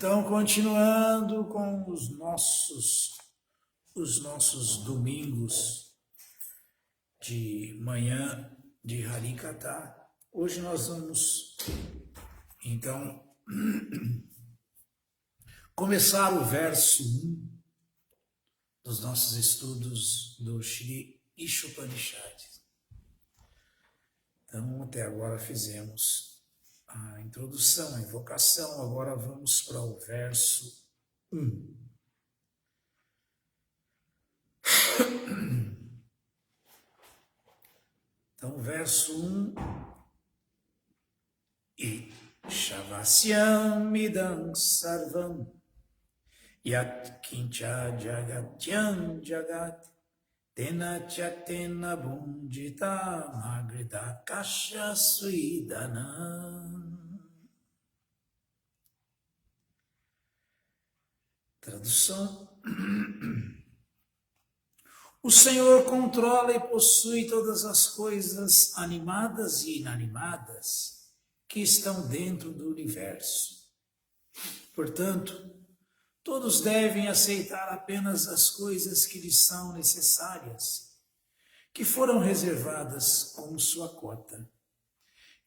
Então, continuando com os nossos domingos de manhã de Harikata, hoje nós vamos, então, começar o verso 1 dos nossos estudos do Shri Ishopanishad. Então, até agora fizemos a introdução, a invocação, agora vamos para o verso 1. Então, verso 1. E Shavasyam midam sarvam yat kincha jagatyam jagat tena chatena bundita magrita kasha suidanam. Tradução. O Senhor controla e possui todas as coisas animadas e inanimadas que estão dentro do universo. Portanto, todos devem aceitar apenas as coisas que lhes são necessárias, que foram reservadas como sua cota.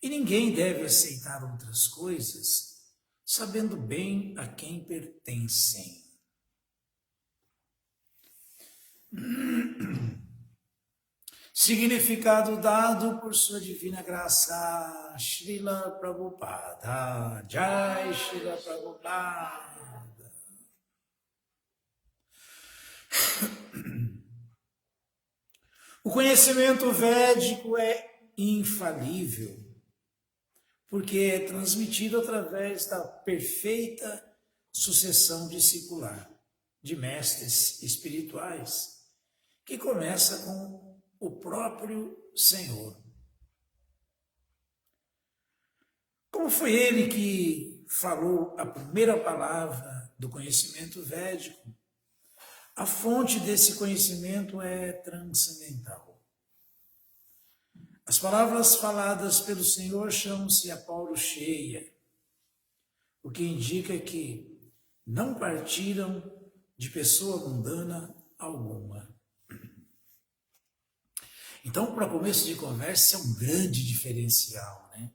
E ninguém deve aceitar outras coisas, sabendo bem a quem pertencem. Significado dado por sua divina graça, Srila Prabhupada. Jai Srila Prabhupada. O conhecimento védico é infalível, porque é transmitido através da perfeita sucessão discipular de mestres espirituais, que começa com o próprio Senhor. Como foi ele que falou a primeira palavra do conhecimento védico, a fonte desse conhecimento é transcendental. As palavras faladas pelo Senhor chamam-se a Paurushaya, o que indica que não partiram de pessoa mundana alguma. Então, para começo de conversa, é um grande diferencial, né?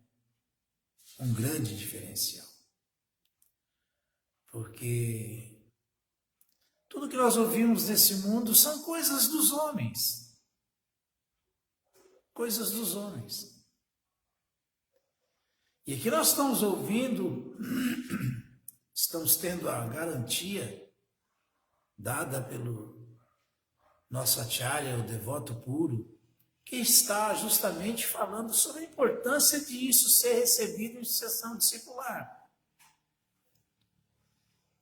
Um grande diferencial. Porque tudo que nós ouvimos nesse mundo são coisas dos homens. Coisas dos homens. E aqui nós estamos ouvindo, estamos tendo a garantia dada pelo nosso acharya, o devoto puro, que está justamente falando sobre a importância de isso ser recebido em sucessão discipular.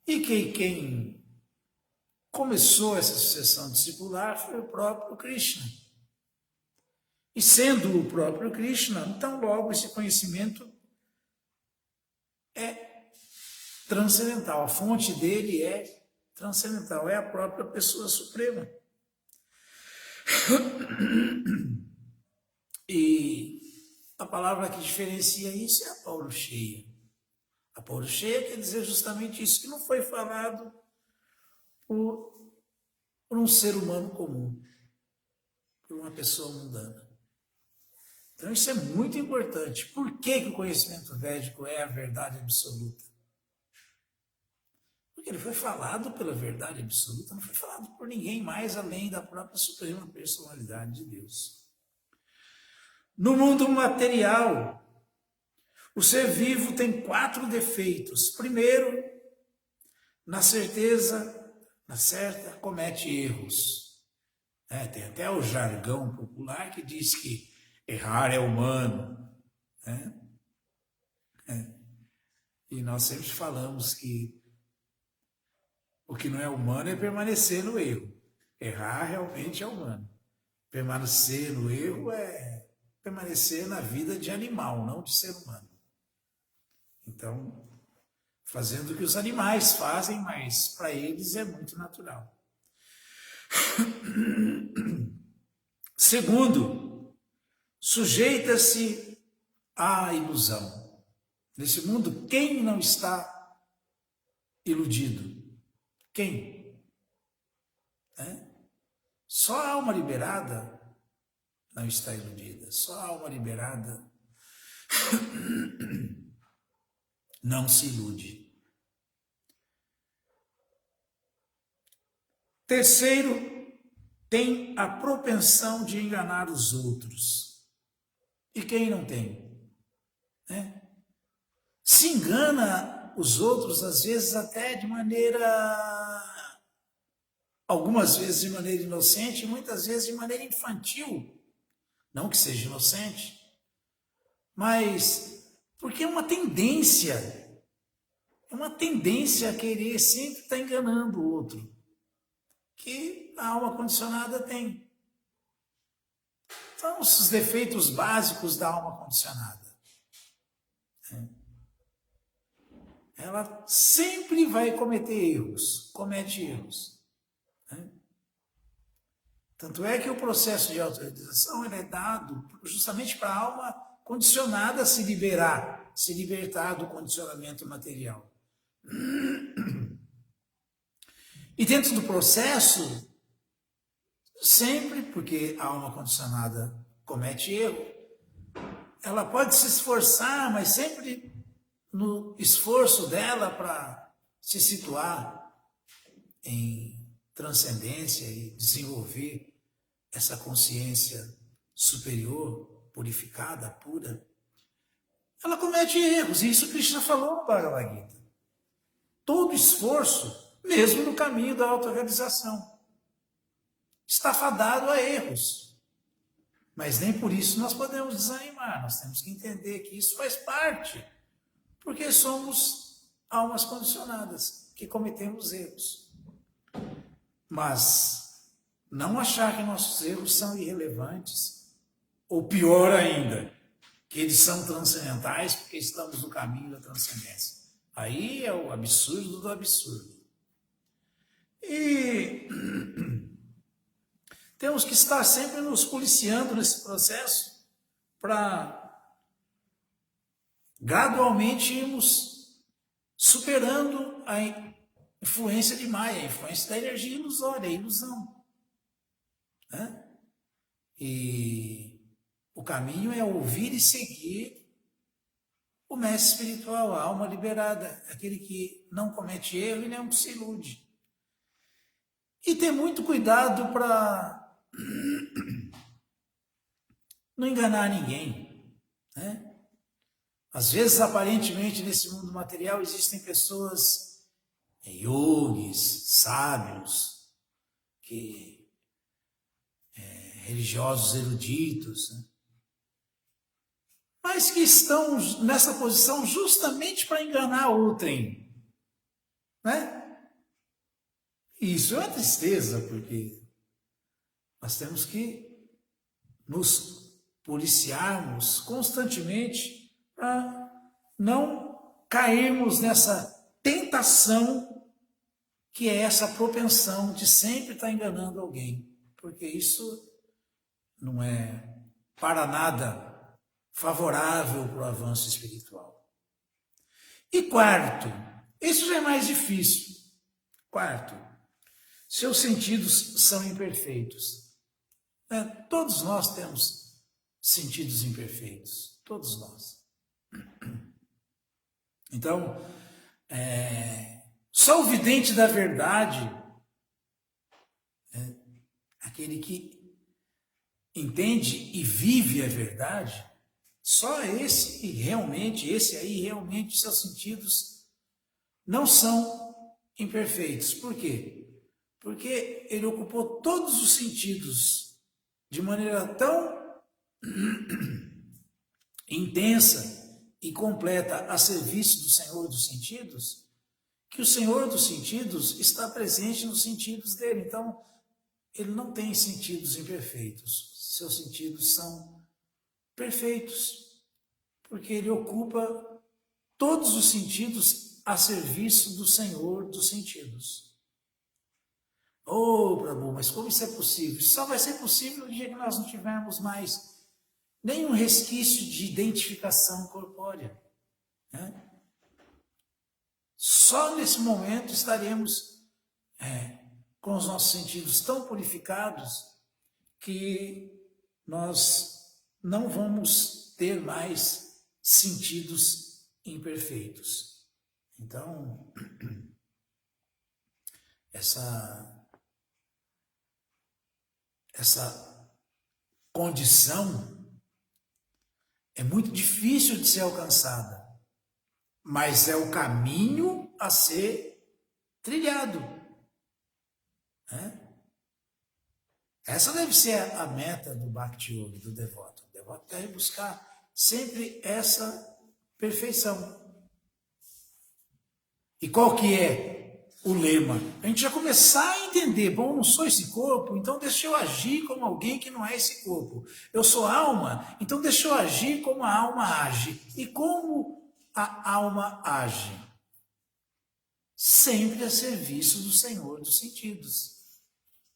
E quem começou essa sucessão discipular foi o próprio Krishna. E sendo o próprio Krishna, então logo esse conhecimento é transcendental. A fonte dele é transcendental, é a própria pessoa suprema. E a palavra que diferencia isso é a Paurushaya. A Paurushaya quer dizer justamente isso, que não foi falado por um ser humano comum, por uma pessoa mundana. Então isso é muito importante. Por que o conhecimento védico é a verdade absoluta? Porque ele foi falado pela verdade absoluta, não foi falado por ninguém mais além da própria suprema personalidade de Deus. No mundo material, o ser vivo tem 4 defeitos. Primeiro, na certa, comete erros. Tem até o jargão popular que diz que errar é humano. E nós sempre falamos que o que não é humano é permanecer no erro. Errar realmente é humano. Permanecer no erro é permanecer na vida de animal, não de ser humano. Então, fazendo o que os animais fazem, mas para eles é muito natural. Segundo, sujeita-se à ilusão. Nesse mundo, quem não está iludido? Quem? Só a alma liberada não está iludida. Só a alma liberada não se ilude. Terceiro, tem a propensão de enganar os outros. E quem não tem? Se engana os outros, às vezes até de maneira, algumas vezes de maneira inocente, muitas vezes de maneira infantil. Não que seja inocente, mas porque é uma tendência a querer sempre estar enganando o outro, que a alma condicionada tem. Então, os defeitos básicos da alma condicionada. Ela sempre vai cometer erros, comete erros. Tanto é que o processo de autorrealização é dado justamente para a alma condicionada a se libertar do condicionamento material. E dentro do processo, sempre, porque a alma condicionada comete erro, ela pode se esforçar, mas sempre no esforço dela para se situar em transcendência e desenvolver essa consciência superior, purificada, pura, ela comete erros. E isso Krishna falou no Bhagavad Gita. Todo esforço, mesmo no caminho da autorrealização, está fadado a erros. Mas nem por isso nós podemos desanimar. Nós temos que entender que isso faz parte, porque somos almas condicionadas, que cometemos erros. Mas não achar que nossos erros são irrelevantes, ou pior ainda, que eles são transcendentais porque estamos no caminho da transcendência. Aí é o absurdo do absurdo. E temos que estar sempre nos policiando nesse processo para gradualmente irmos superando a influência de Maya, a influência da energia ilusória, a ilusão. E o caminho é ouvir e seguir o mestre espiritual, a alma liberada, aquele que não comete erro e nem se ilude. E ter muito cuidado para não enganar ninguém. Às vezes, aparentemente, nesse mundo material, existem pessoas, yogis, sábios, religiosos eruditos, mas que estão nessa posição justamente para enganar outrem. Isso é uma tristeza, porque nós temos que nos policiarmos constantemente para não cairmos nessa tentação que é essa propensão de sempre estar enganando alguém, porque isso não é para nada favorável para o avanço espiritual. E quarto, isso já é mais difícil. Quarto, seus sentidos são imperfeitos. Todos nós temos sentidos imperfeitos, todos nós. Então, só o vidente da verdade, aquele que entende e vive a verdade, só esse aí realmente seus sentidos não são imperfeitos. Por quê? Porque ele ocupou todos os sentidos de maneira tão intensa e completa a serviço do Senhor dos sentidos, que o Senhor dos sentidos está presente nos sentidos dele. Então, ele não tem sentidos imperfeitos. Seus sentidos são perfeitos, porque ele ocupa todos os sentidos a serviço do Senhor dos sentidos. Prabhu, mas como isso é possível? Isso só vai ser possível no dia que nós não tivermos mais nenhum resquício de identificação corpórea. Só nesse momento estaremos com os nossos sentidos tão purificados que nós não vamos ter mais sentidos imperfeitos. Então, essa condição é muito difícil de ser alcançada, mas é o caminho a ser trilhado. Essa deve ser a meta do Bhakti Yoga, do devoto. O devoto deve buscar sempre essa perfeição. E qual que é o lema? A gente já começar a entender, bom, não sou esse corpo, então deixa eu agir como alguém que não é esse corpo. Eu sou alma, então deixa eu agir como a alma age. E como a alma age? Sempre a serviço do Senhor dos sentidos.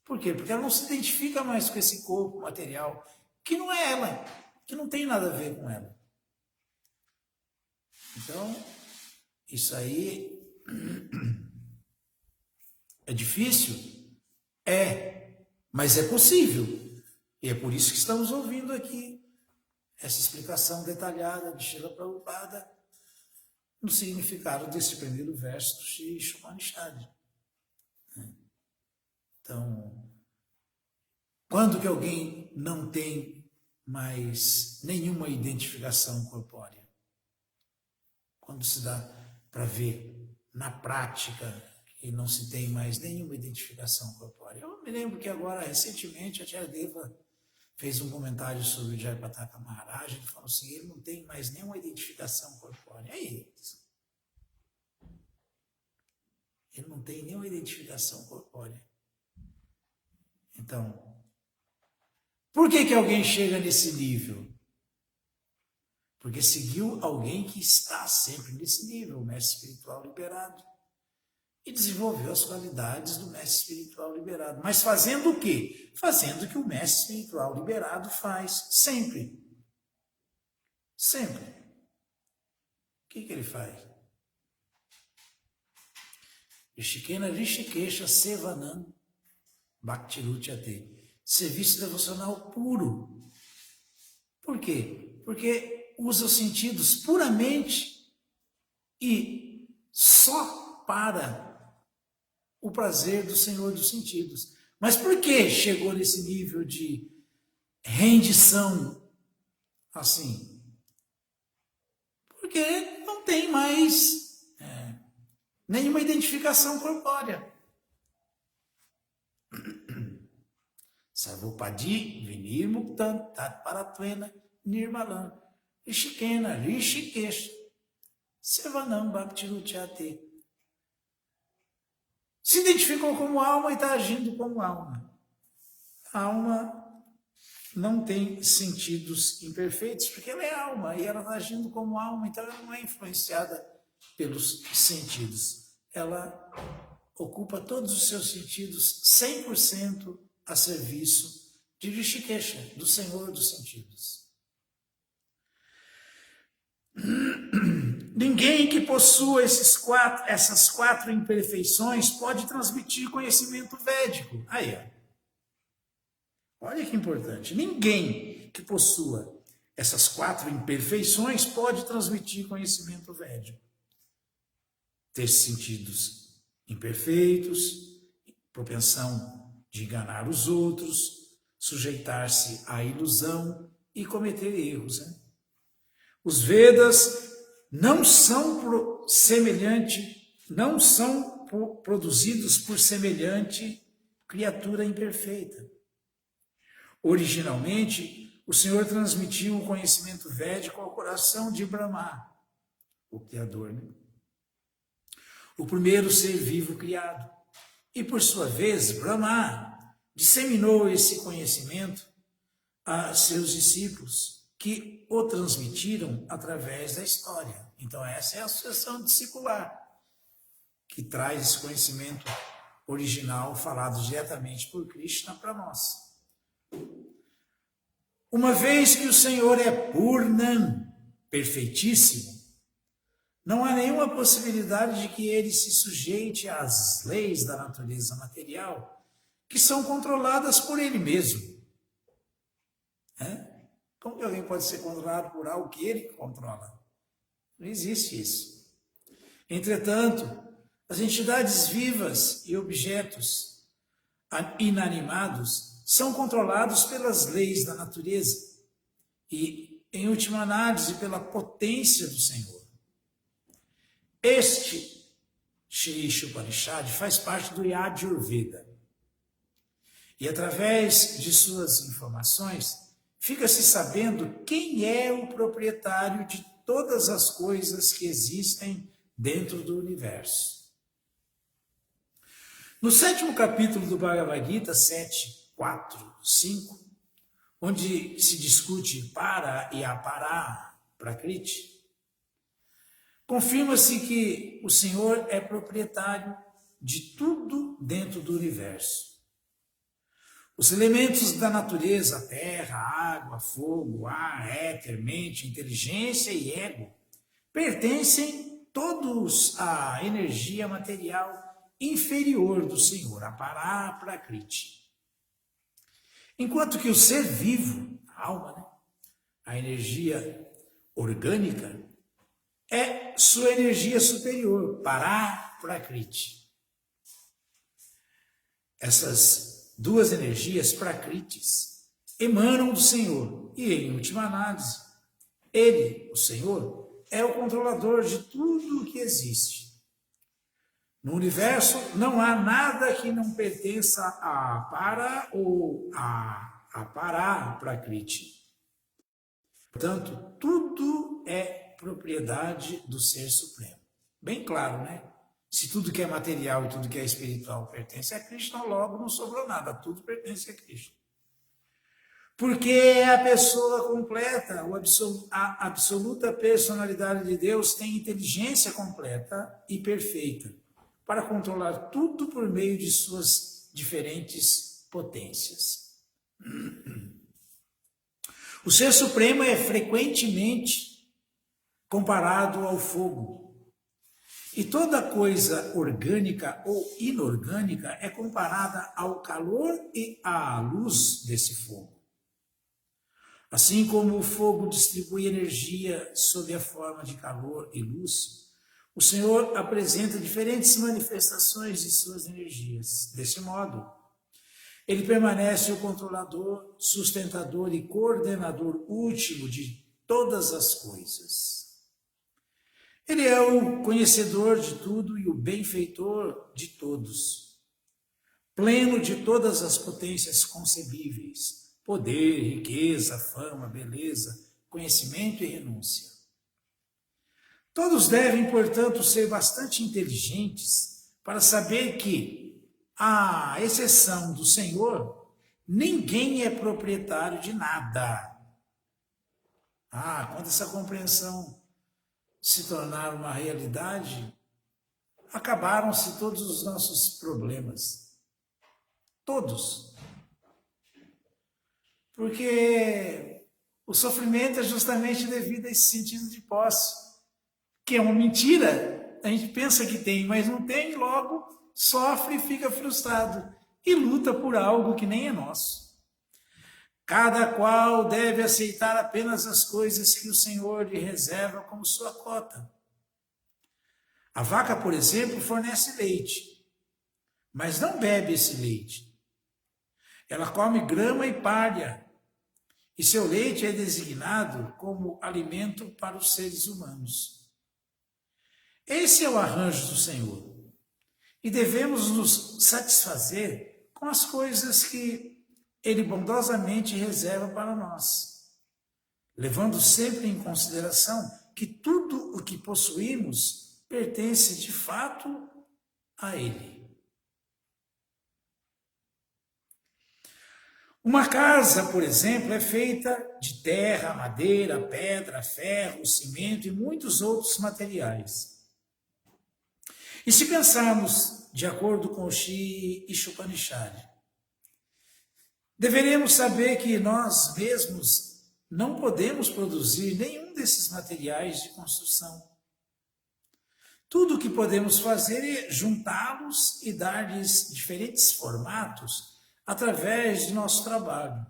Por quê? Porque ela não se identifica mais com esse corpo material, que não é ela, que não tem nada a ver com ela. Então, isso aí é difícil? Mas é possível. E é por isso que estamos ouvindo aqui essa explicação detalhada de Srila Prabhupada no significado desse primeiro verso do Sri Upanishad. Então, quando que alguém não tem mais nenhuma identificação corpórea? Quando se dá para ver na prática que não se tem mais nenhuma identificação corpórea. Eu me lembro que agora, recentemente, a Tia Deva fez um comentário sobre o Jayapataka Maharaj, ele falou assim, ele não tem mais nenhuma identificação corpórea. Ele não tem nenhuma identificação corpórea. Então, por que alguém chega nesse nível? Porque seguiu alguém que está sempre nesse nível, o mestre espiritual liberado. E desenvolveu as qualidades do mestre espiritual liberado. Mas fazendo o quê? Fazendo o que o mestre espiritual liberado faz, sempre. Sempre. O que ele faz? Rishikena Rishikesha Sevanam Bhaktirutyate. Serviço devocional puro. Por quê? Porque usa os sentidos puramente e só para o prazer do Senhor dos sentidos. Mas por que chegou nesse nível de rendição assim? Porque não tem mais nenhuma identificação corpórea. Sarvopadi vinirmuktam tat paratvena nirmalam rishikena rishikesh sevanam bhaktirutyate. Se identificou como alma e está agindo como alma. A alma não tem sentidos imperfeitos, porque ela é alma e ela está agindo como alma, então ela não é influenciada pelos sentidos. Ela ocupa todos os seus sentidos 100% a serviço de Rishikesha, do Senhor dos sentidos. Ninguém que possua essas quatro imperfeições pode transmitir conhecimento védico. Aí, olha que importante. Ninguém que possua essas quatro imperfeições pode transmitir conhecimento védico. Ter sentidos imperfeitos, propensão de enganar os outros, sujeitar-se à ilusão e cometer erros. Os Vedas não são produzidos por semelhante criatura imperfeita. Originalmente, o Senhor transmitiu o conhecimento védico ao coração de Brahma, o Criador, o primeiro ser vivo criado. E, por sua vez, Brahma disseminou esse conhecimento a seus discípulos, que o transmitiram através da história. Então, essa é a sucessão discipular, que traz esse conhecimento original falado diretamente por Krishna para nós. Uma vez que o Senhor é Purnam, perfeitíssimo, Não há nenhuma possibilidade de que ele se sujeite às leis da natureza material, que são controladas por ele mesmo. Como que alguém pode ser controlado por algo que ele controla? Não existe isso. Entretanto, as entidades vivas e objetos inanimados são controlados pelas leis da natureza e, em última análise, pela potência do Senhor. Este Shri Upanishad faz parte do Yajurveda. E através de suas informações, fica-se sabendo quem é o proprietário de todas as coisas que existem dentro do universo. No 7º capítulo do Bhagavad Gita, 7, 4, 5, onde se discute para e apara prakriti, confirma-se que o Senhor é proprietário de tudo dentro do universo. Os elementos da natureza, terra, água, fogo, ar, éter, mente, inteligência e ego, pertencem todos à energia material inferior do Senhor, a Pará Prakriti. Enquanto que o ser vivo, a alma, a energia orgânica, é sua energia superior, Pará Prakriti. Essas duas energias prakritis emanam do Senhor e, em última análise, ele, o Senhor, é o controlador de tudo o que existe. No universo não há nada que não pertença a para ou a Pará Prakriti. Portanto, tudo é propriedade do Ser Supremo. Bem claro, né? Se tudo que é material e tudo que é espiritual pertence a Krishna, logo não sobrou nada, tudo pertence a Krishna. Porque a pessoa completa, a absoluta personalidade de Deus tem inteligência completa e perfeita para controlar tudo por meio de suas diferentes potências. O Ser Supremo é frequentemente comparado ao fogo. E toda coisa orgânica ou inorgânica é comparada ao calor e à luz desse fogo. Assim como o fogo distribui energia sob a forma de calor e luz, o Senhor apresenta diferentes manifestações de suas energias. Desse modo, ele permanece o controlador, sustentador e coordenador último de todas as coisas. Ele é o conhecedor de tudo e o benfeitor de todos, pleno de todas as potências concebíveis, poder, riqueza, fama, beleza, conhecimento e renúncia. Todos devem, portanto, ser bastante inteligentes para saber que, à exceção do Senhor, ninguém é proprietário de nada. Quando essa compreensão se tornar uma realidade, acabaram-se todos os nossos problemas. Todos. Porque o sofrimento é justamente devido a esse sentido de posse, que é uma mentira. A gente pensa que tem, mas não tem, logo sofre e fica frustrado e luta por algo que nem é nosso. Cada qual deve aceitar apenas as coisas que o Senhor lhe reserva como sua cota. A vaca, por exemplo, fornece leite, mas não bebe esse leite. Ela come grama e palha, e seu leite é designado como alimento para os seres humanos. Esse é o arranjo do Senhor, e devemos nos satisfazer com as coisas que Ele bondosamente reserva para nós, levando sempre em consideração que tudo o que possuímos pertence de fato a Ele. Uma casa, por exemplo, é feita de terra, madeira, pedra, ferro, cimento e muitos outros materiais. E se pensarmos de acordo com o Shri Upanishad, deveremos saber que nós mesmos não podemos produzir nenhum desses materiais de construção. Tudo o que podemos fazer é juntá-los e dar-lhes diferentes formatos através de nosso trabalho.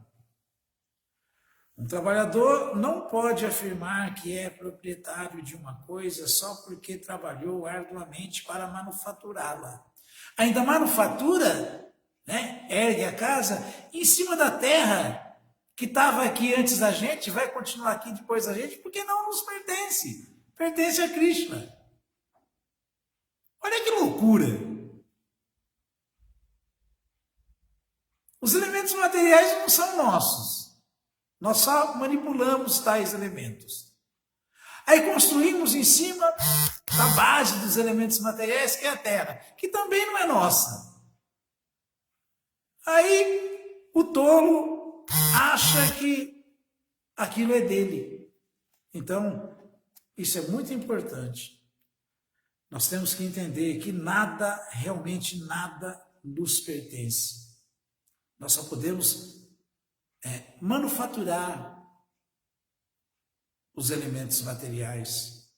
Um trabalhador não pode afirmar que é proprietário de uma coisa só porque trabalhou arduamente para manufaturá-la. Ainda manufatura, né? Ergue a casa em cima da terra que estava aqui antes da gente, vai continuar aqui depois da gente, porque não nos pertence. Pertence a Krishna. Olha que loucura! Os elementos materiais não são nossos. Nós só manipulamos tais elementos. Aí construímos em cima da base dos elementos materiais, que é a Terra, que também não é nossa. Aí o tolo acha que aquilo é dele. Então, isso é muito importante. Nós temos que entender que nada, realmente nada, nos pertence. Nós só podemos manufaturar os elementos materiais,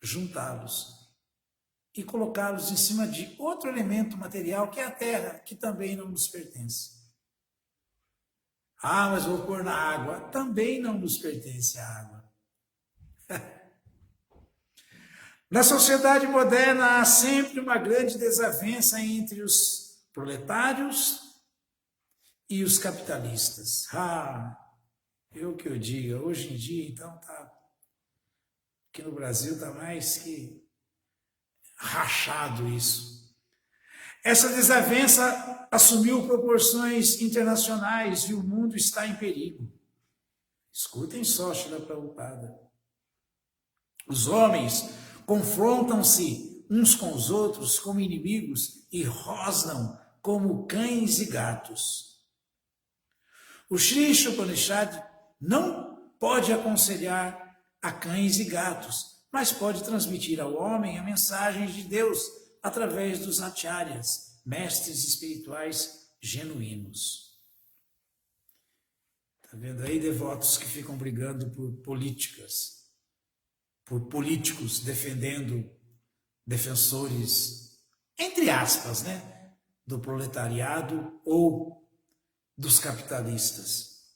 juntá-los e colocá-los em cima de outro elemento material, que é a terra, que também não nos pertence. Ah, mas vou pôr na água. Também não nos pertence a água. Na sociedade moderna há sempre uma grande desavença entre os proletários e os capitalistas. Eu que eu diga, hoje em dia, então, aqui no Brasil está mais que rachado isso. Essa desavença assumiu proporções internacionais e o mundo está em perigo. Escutem só, Srila Prabhupada. Os homens confrontam-se uns com os outros como inimigos e rosnam como cães e gatos. O Sri Upanishad não pode aconselhar a cães e gatos, mas pode transmitir ao homem a mensagem de Deus através dos acharyas, mestres espirituais genuínos. Está vendo aí, devotos que ficam brigando por políticas, por políticos defendendo defensores, entre aspas, né, do proletariado ou dos capitalistas.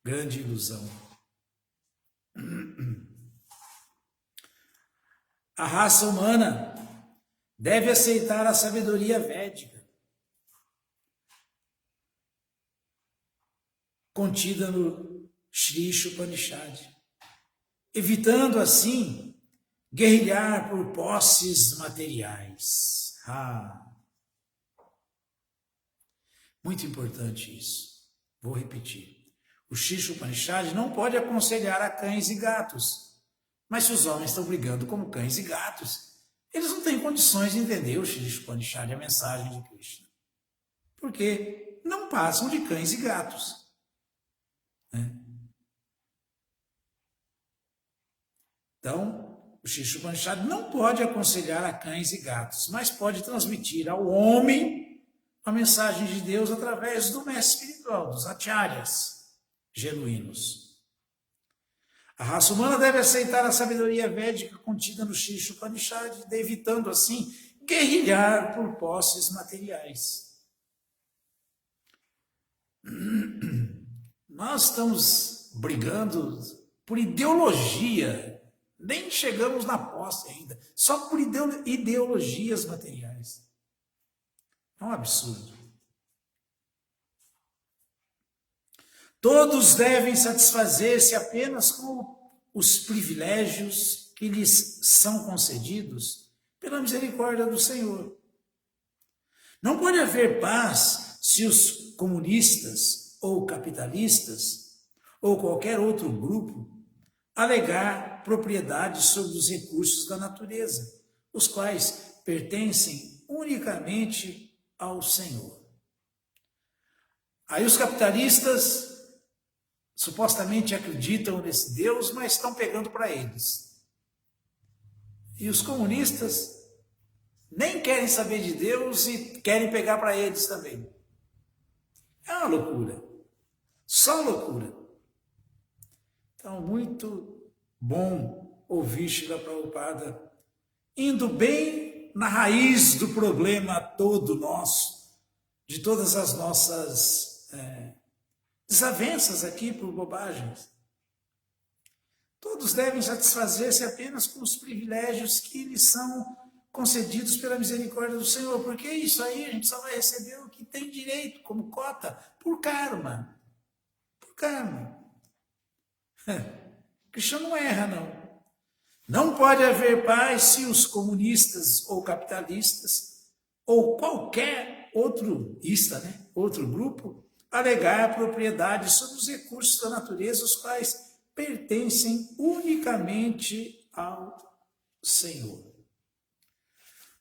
Grande ilusão. A raça humana deve aceitar a sabedoria védica, contida no Sri Upanishad, evitando assim guerrilhar por posses materiais. Muito importante isso. Vou repetir. O Sri Upanishad não pode aconselhar a cães e gatos. Mas se os homens estão brigando como cães e gatos, eles não têm condições de entender o Sri Upanishad, a mensagem de Krishna. Porque não passam de cães e gatos. Então, o Sri Upanishad não pode aconselhar a cães e gatos, mas pode transmitir ao homem a mensagem de Deus através do mestre espiritual, dos acharyas genuínos. A raça humana deve aceitar a sabedoria védica contida no Sri Upanishad, evitando assim guerrilhar por posses materiais. Nós estamos brigando por ideologia, nem chegamos na posse ainda, só por ideologias materiais. É um absurdo. Todos devem satisfazer-se apenas com os privilégios que lhes são concedidos pela misericórdia do Senhor. Não pode haver paz se os comunistas ou capitalistas ou qualquer outro grupo alegar propriedade sobre os recursos da natureza, os quais pertencem unicamente ao Senhor. Aí os capitalistas supostamente acreditam nesse Deus, mas estão pegando para eles. E os comunistas nem querem saber de Deus e querem pegar para eles também. É uma loucura. Só loucura. Então, muito bom ouvir Srila Prabhupada indo bem na raiz do problema todo nosso, de todas as nossas desavenças aqui por bobagens. Todos devem satisfazer-se apenas com os privilégios que lhes são concedidos pela misericórdia do Senhor, porque isso aí a gente só vai receber o que tem direito, como cota, por karma. Por karma. O cristão não erra, não. Não pode haver paz se os comunistas ou capitalistas, ou qualquer outro outro grupo, alegar propriedade sobre os recursos da natureza, os quais pertencem unicamente ao Senhor.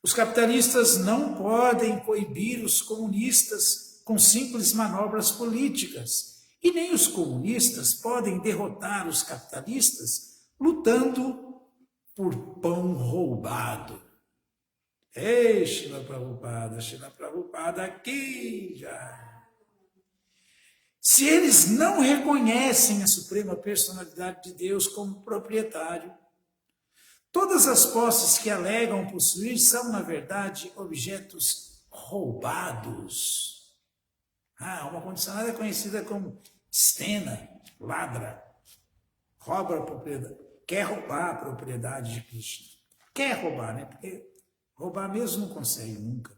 Os capitalistas não podem coibir os comunistas com simples manobras políticas, e nem os comunistas podem derrotar os capitalistas lutando por pão roubado. Ei, Srila Prabhupada aqui já. Se eles não reconhecem a Suprema Personalidade de Deus como proprietário, todas as posses que alegam possuir são, na verdade, objetos roubados. Uma condicionada conhecida como stena, ladra, rouba a propriedade, quer roubar a propriedade de Krishna. Quer roubar, né? Porque roubar mesmo não consegue nunca.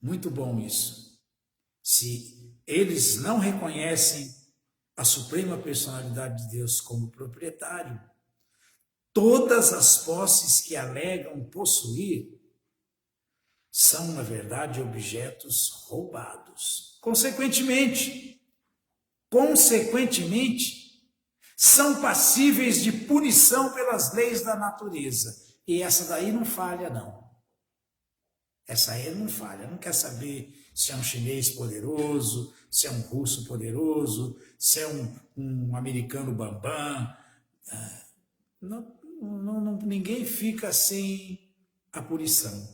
Muito bom isso. Se eles não reconhecem a Suprema Personalidade de Deus como proprietário, todas as posses que alegam possuir são, na verdade, objetos roubados. Consequentemente, são passíveis de punição pelas leis da natureza. E essa daí não falha, não. Essa aí não falha. Não quer saber se é um chinês poderoso, se é um russo poderoso, se é um americano bambam. Ninguém fica sem a punição.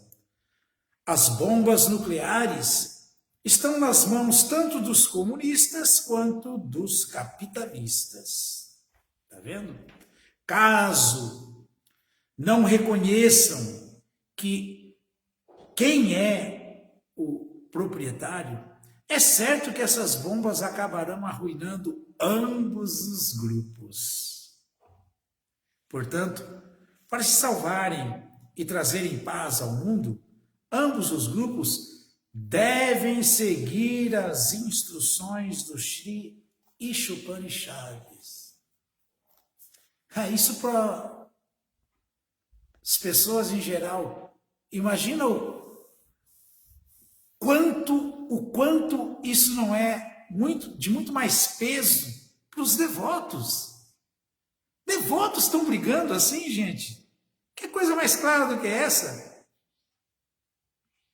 As bombas nucleares estão nas mãos tanto dos comunistas quanto dos capitalistas. Está vendo? Caso não reconheçam que quem é o proprietário, é certo que essas bombas acabarão arruinando ambos os grupos. Portanto, para se salvarem e trazerem paz ao mundo, ambos os grupos devem seguir as instruções do Sri Ishopanishads. Isso para as pessoas em geral. Imagina o quanto isso não é de muito mais peso para os devotos. Devotos estão brigando assim, gente? Que coisa mais clara do que essa?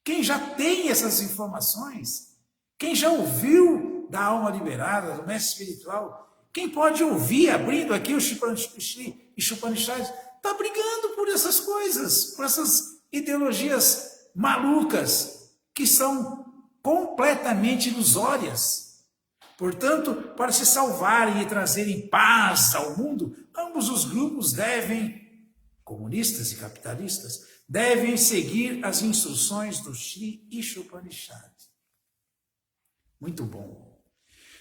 Quem já tem essas informações, quem já ouviu da alma liberada, do mestre espiritual, quem pode ouvir, abrindo aqui o Sri Ishopanishads, está brigando por essas coisas, por essas ideologias malucas, que são completamente ilusórias. Portanto, para se salvarem e trazerem paz ao mundo, ambos os grupos comunistas e capitalistas, devem seguir as instruções do Sri Ishopanishads. Muito bom.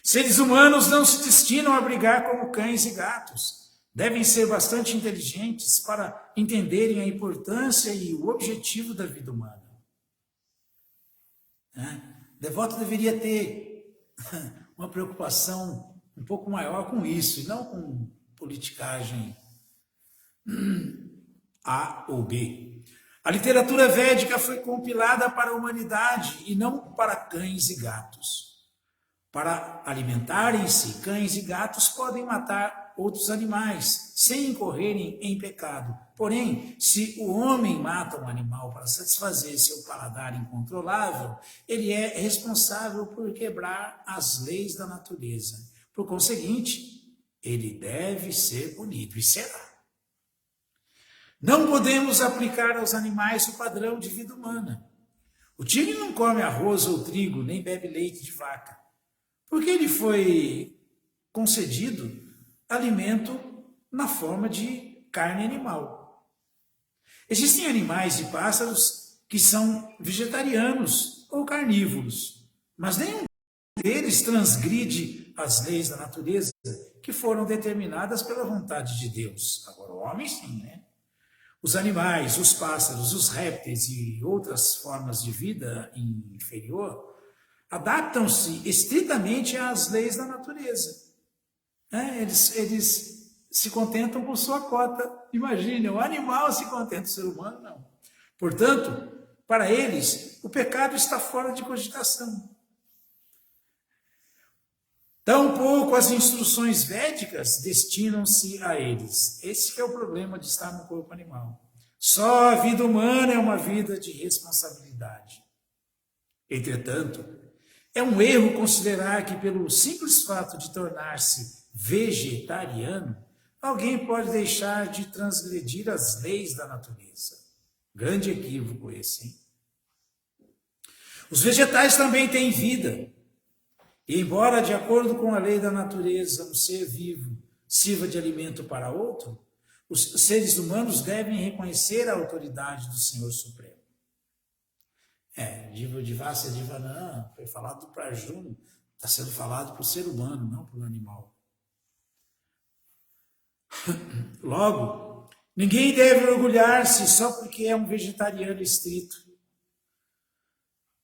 Seres humanos não se destinam a brigar como cães e gatos. Devem ser bastante inteligentes para entenderem a importância e o objetivo da vida humana. O devoto deveria ter uma preocupação um pouco maior com isso, e não com politicagem A ou B. A literatura védica foi compilada para a humanidade e não para cães e gatos. Para alimentarem-se, cães e gatos podem matar outros animais sem incorrerem em pecado. Porém, se o homem mata um animal para satisfazer seu paladar incontrolável, ele é responsável por quebrar as leis da natureza. Por conseguinte, ele deve ser punido, e será. Não podemos aplicar aos animais o padrão de vida humana. O tigre não come arroz ou trigo, nem bebe leite de vaca, porque ele foi concedido alimento na forma de carne animal. Existem animais e pássaros que são vegetarianos ou carnívoros, mas nenhum deles transgride as leis da natureza que foram determinadas pela vontade de Deus. Agora, o homem sim, né? Os animais, os pássaros, os répteis e outras formas de vida inferior adaptam-se estritamente às leis da natureza. Eles se contentam com sua cota. Imagine, o animal se contenta, o ser humano não. Portanto, para eles, o pecado está fora de cogitação. Tampouco as instruções védicas destinam-se a eles. Esse que é o problema de estar no corpo animal. Só a vida humana é uma vida de responsabilidade. Entretanto, é um erro considerar que pelo simples fato de tornar-se vegetariano, alguém pode deixar de transgredir as leis da natureza. Grande equívoco esse, hein? Os vegetais também têm vida. E embora, de acordo com a lei da natureza, um ser vivo sirva de alimento para outro, os seres humanos devem reconhecer a autoridade do Senhor Supremo. Divasya Divanam foi falado para Arjuna, está sendo falado para o ser humano, não para o animal. Logo, ninguém deve orgulhar-se só porque é um vegetariano estrito.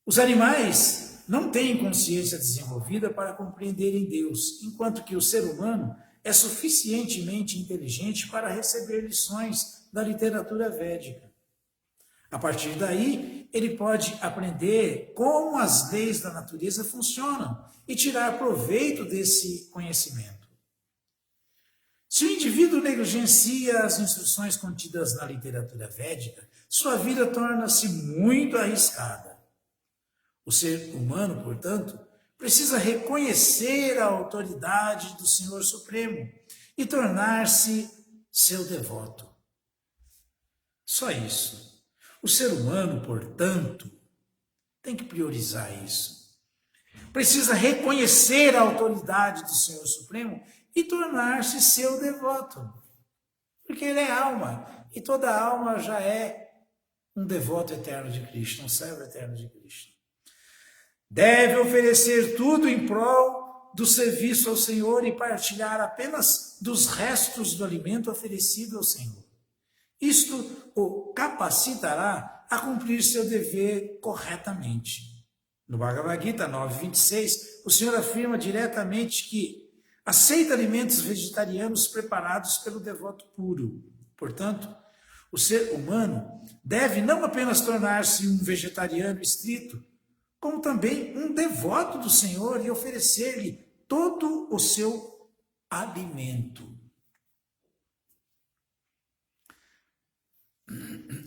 Os animais não têm consciência desenvolvida para compreenderem Deus, enquanto que o ser humano é suficientemente inteligente para receber lições da literatura védica. A partir daí, ele pode aprender como as leis da natureza funcionam e tirar proveito desse conhecimento. Se o indivíduo negligencia as instruções contidas na literatura védica, sua vida torna-se muito arriscada. O ser humano, portanto, precisa reconhecer a autoridade do Senhor Supremo e tornar-se seu devoto. Só isso. O ser humano, portanto, tem que priorizar isso. Precisa reconhecer a autoridade do Senhor Supremo e tornar-se seu devoto. Porque ele é alma, e toda alma já é um devoto eterno de Cristo, um servo eterno de Cristo. Deve oferecer tudo em prol do serviço ao Senhor e partilhar apenas dos restos do alimento oferecido ao Senhor. Isto o capacitará a cumprir seu dever corretamente. No Bhagavad Gita 9.26, o Senhor afirma diretamente que aceita alimentos vegetarianos preparados pelo devoto puro. Portanto, o ser humano deve não apenas tornar-se um vegetariano estrito, como também um devoto do Senhor e oferecer-lhe todo o seu alimento.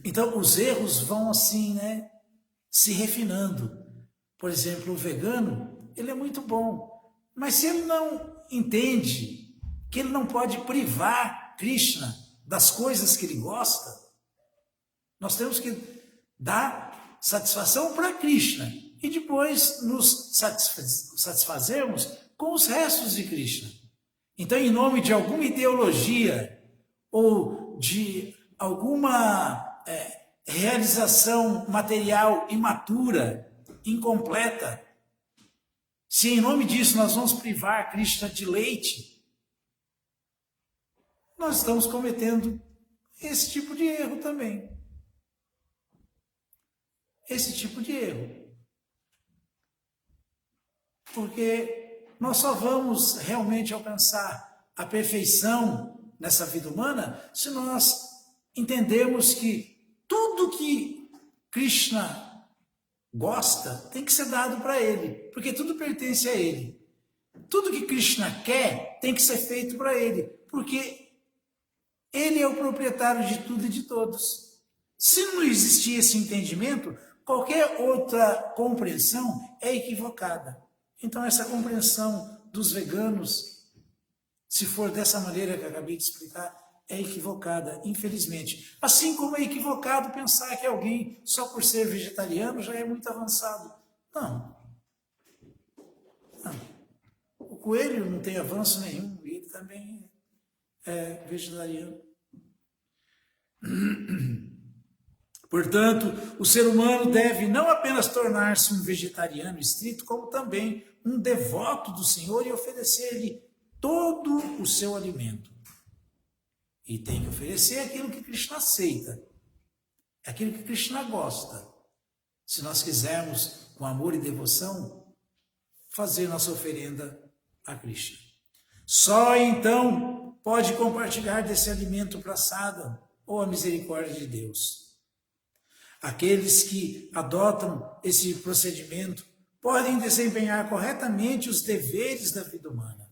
Então, os erros vão assim, se refinando. Por exemplo, o vegano, ele é muito bom, mas se ele não entende que ele não pode privar Krishna das coisas que ele gosta, nós temos que dar satisfação para Krishna e depois nos satisfazermos com os restos de Krishna. Então, em nome de alguma ideologia ou de alguma realização material imatura, incompleta, se em nome disso nós vamos privar Krishna de leite, nós estamos cometendo esse tipo de erro também. Esse tipo de erro. Porque nós só vamos realmente alcançar a perfeição nessa vida humana se nós entendermos que tudo que Krishna gosta tem que ser dado para ele, porque tudo pertence a ele. Tudo que Krishna quer tem que ser feito para ele, porque ele é o proprietário de tudo e de todos. Se não existir esse entendimento, qualquer outra compreensão é equivocada. Então, essa compreensão dos veganos, se for dessa maneira que eu acabei de explicar, é equivocada, infelizmente. Assim como é equivocado pensar que alguém, só por ser vegetariano, já é muito avançado. Não. O coelho não tem avanço nenhum, e ele também é vegetariano. Portanto, o ser humano deve não apenas tornar-se um vegetariano estrito, como também um devoto do Senhor e oferecer-lhe todo o seu alimento. E tem que oferecer aquilo que Krishna aceita, aquilo que Krishna gosta. Se nós quisermos, com amor e devoção, fazer nossa oferenda a Krishna. Só então pode compartilhar desse alimento praçado ou a misericórdia de Deus. Aqueles que adotam esse procedimento podem desempenhar corretamente os deveres da vida humana.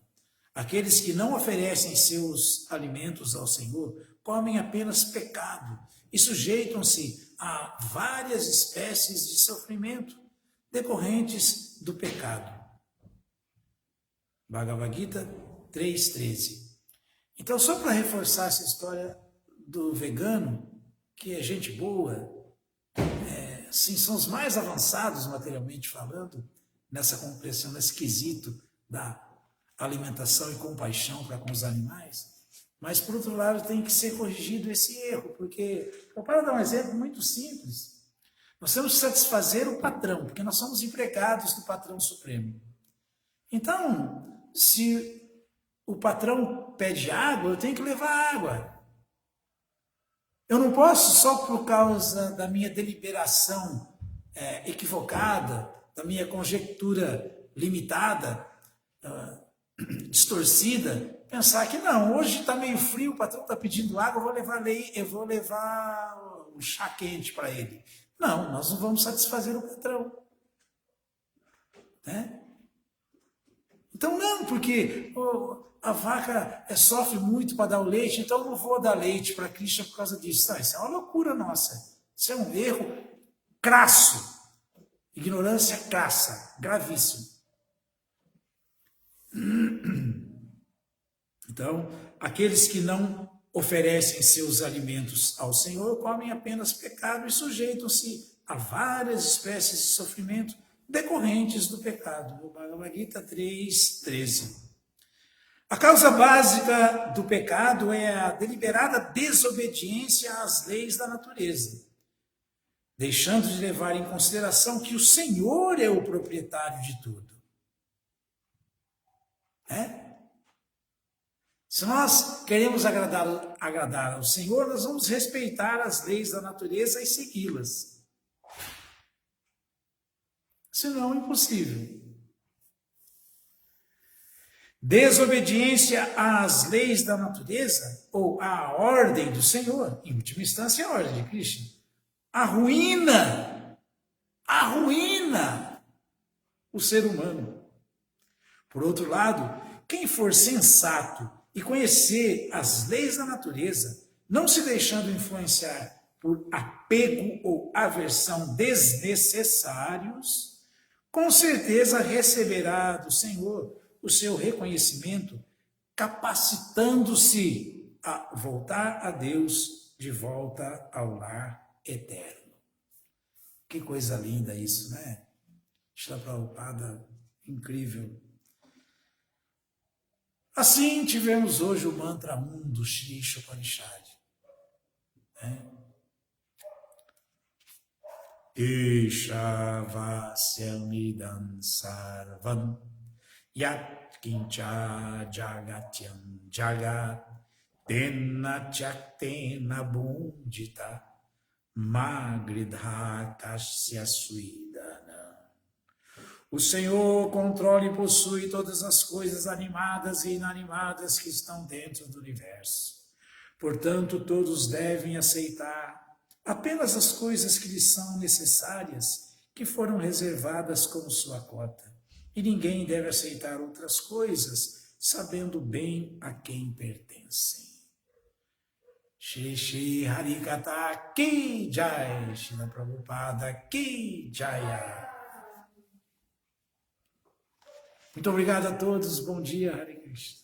Aqueles que não oferecem seus alimentos ao Senhor comem apenas pecado e sujeitam-se a várias espécies de sofrimento decorrentes do pecado. Bhagavad Gita 3:13. Então, só para reforçar essa história do vegano, que é gente boa, sim, são os mais avançados materialmente falando, nessa compreensão, nesse quesito da alimentação e compaixão para com os animais, mas, por outro lado, tem que ser corrigido esse erro, porque, para dar um exemplo muito simples, nós temos que satisfazer o patrão, porque nós somos empregados do patrão supremo. Então, se o patrão pede água, eu tenho que levar água. Eu não posso, só por causa da minha deliberação equivocada, da minha conjectura limitada, distorcida, pensar que não, hoje está meio frio, o patrão está pedindo água, eu vou levar um chá quente para ele. Não, nós não vamos satisfazer o patrão. Né? Então não, porque a vaca sofre muito para dar o leite, então eu não vou dar leite para Krishna por causa disso. Não, isso é uma loucura nossa. Isso é um erro crasso. Ignorância crassa, gravíssimo. Então, aqueles que não oferecem seus alimentos ao Senhor comem apenas pecado e sujeitam-se a várias espécies de sofrimento decorrentes do pecado. O Bhagavad Gita 3:13. A causa básica do pecado é a deliberada desobediência às leis da natureza, deixando de levar em consideração que o Senhor é o proprietário de tudo. Se nós queremos agradar ao Senhor, nós vamos respeitar as leis da natureza e segui-las. Senão, é impossível. Desobediência às leis da natureza, ou à ordem do Senhor, em última instância, a ordem de Krishna, arruína o ser humano. Por outro lado, quem for sensato e conhecer as leis da natureza, não se deixando influenciar por apego ou aversão desnecessários, com certeza receberá do Senhor o seu reconhecimento, capacitando-se a voltar a Deus de volta ao lar eterno. Que coisa linda isso, né? Shila Prabhupada, incrível. Assim, tivemos hoje o mantra 1 do Shri Upanishad. Ishavasyamidam sarvam yat kincha jagatyam jagat tena chaktena bundita magridha kasya suidana. O Senhor controla e possui todas as coisas animadas e inanimadas que estão dentro do universo. Portanto, todos devem aceitar apenas as coisas que lhes são necessárias, que foram reservadas como sua cota. E ninguém deve aceitar outras coisas, sabendo bem a quem pertencem. Shri Shri Harikata Ki Jai, Shri Prabhupada Ki Jaya. Muito obrigado a todos, bom dia, Hare Krishna.